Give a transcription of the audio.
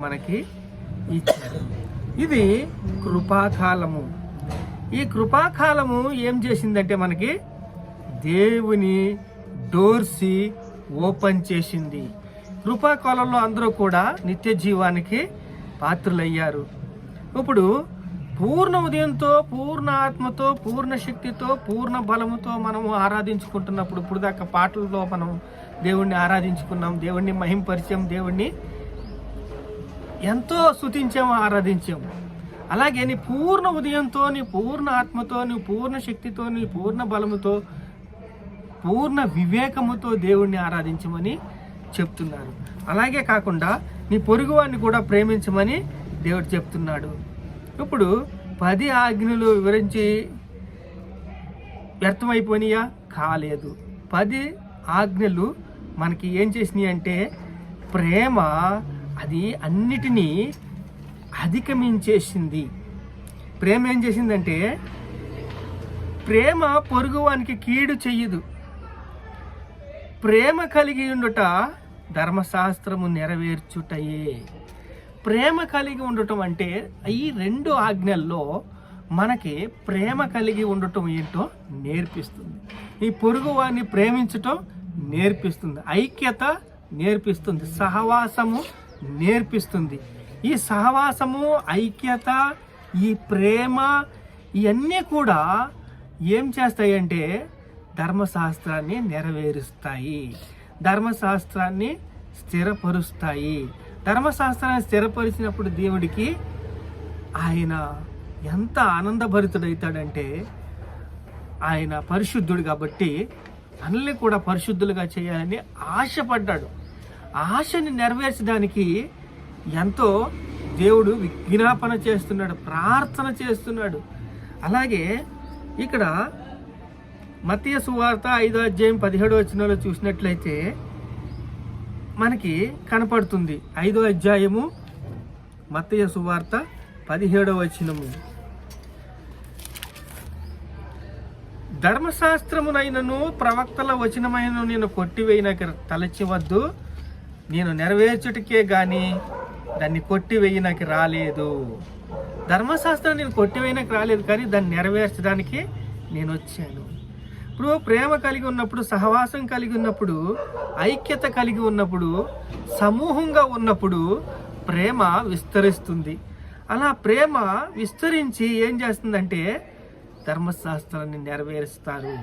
మనకి ఇచ్చారు. ఇది కృపాకాలము. ఈ కృపాకాలము ఏం చేసిందంటే మనకి దేవుని డోర్స్ ఓపెన్ చేసింది. కృపాకాలంలో అందరూ కూడా నిత్య జీవానికి పాత్రులయ్యారు. ఇప్పుడు పూర్ణ ఉదయంతో, పూర్ణ ఆత్మతో, పూర్ణ శక్తితో, పూర్ణ బలముతో మనము ఆరాధించుకుంటున్నప్పుడు, ఇప్పుడు దాకా పాటల్లో మనం దేవుణ్ణి ఆరాధించుకున్నాం, దేవుణ్ణి మహింపరిచాం, దేవుణ్ణి ఎంతో స్తుతించాము, ఆరాధించాము. అలాగే నీ పూర్ణ ఉదయంతో, నీ పూర్ణ ఆత్మతో, నీ పూర్ణ శక్తితో, నీ పూర్ణ బలముతో, పూర్ణ వివేకముతో దేవుణ్ణి ఆరాధించమని చెప్తున్నారు. అలాగే కాకుండా నీ పొరుగువాడిని కూడా ప్రేమించమని దేవుడు చెప్తున్నాడు. ఇప్పుడు 10 ఆజ్ఞలు వివరించి వ్యర్థమైపోయినాయా? కాలేదు. 10 ఆజ్ఞలు మనకి ఏం చేసినాయి అంటే ప్రేమ అది అన్నిటినీ అధిగమించేసింది. ప్రేమ ఏం చేసిందంటే ప్రేమ పొరుగువానికి కీడు చెయ్యదు. ప్రేమ కలిగి ఉండుట ధర్మశాస్త్రము నెరవేర్చుటయే. ప్రేమ కలిగి ఉండటం అంటే ఈ 2 ఆజ్ఞల్లో మనకి ప్రేమ కలిగి ఉండటం ఏంటో నేర్పిస్తుంది. ఈ పొరుగువాన్ని ప్రేమించటం నేర్పిస్తుంది, ఐక్యత నేర్పిస్తుంది, సహవాసము నేర్పిస్తుంది. ఈ సహవాసము, ఐక్యత, ఈ ప్రేమ ఇవన్నీ కూడా ఏం చేస్తాయంటే ధర్మశాస్త్రాన్ని నెరవేరుస్తాయి, ధర్మశాస్త్రాన్ని స్థిరపరుస్తాయి. ధర్మశాస్త్రాన్ని స్థిరపరిచినప్పుడు దేవుడికి ఆయన ఎంత ఆనందభరితుడవుతాడంటే ఆయన పరిశుద్ధుడు కాబట్టి మనల్ని కూడా పరిశుద్ధులుగా చేయాలని ఆశపడ్డాడు. ఆశని నెరవేర్చడానికి ఎంతో దేవుడు విజ్ఞాపన చేస్తున్నాడు, ప్రార్థన చేస్తున్నాడు. అలాగే ఇక్కడ మత్తయి సువార్త 5వ అధ్యాయం 17వ వచనంలో చూసినట్లయితే మనకి కనపడుతుంది. 5వ అధ్యాయము మత్తయి సువార్త 17వ వచనము. ధర్మశాస్త్రమునైనను ప్రవక్తల వచనమైనను నేను కొట్టివేయనకి తలచివద్దు, నేను నెరవేర్చుటకే గాని దాన్ని కొట్టివేయనకి రాలేదు. ధర్మశాస్త్రాన్ని నేను కొట్టివేయనకి రాలేదు, కానీ దాన్ని నెరవేర్చడానికి నేను వచ్చాను. ఇప్పుడు ప్రేమ కలిగి ఉన్నప్పుడు, సహవాసం కలిగి ఉన్నప్పుడు, ఐక్యత కలిగి ఉన్నప్పుడు, సమూహంగా ఉన్నప్పుడు ప్రేమ విస్తరిస్తుంది. అలా ప్రేమ విస్తరించి ఏం చేస్తుందంటే ధర్మశాస్త్రాన్ని నెరవేరుస్తారు.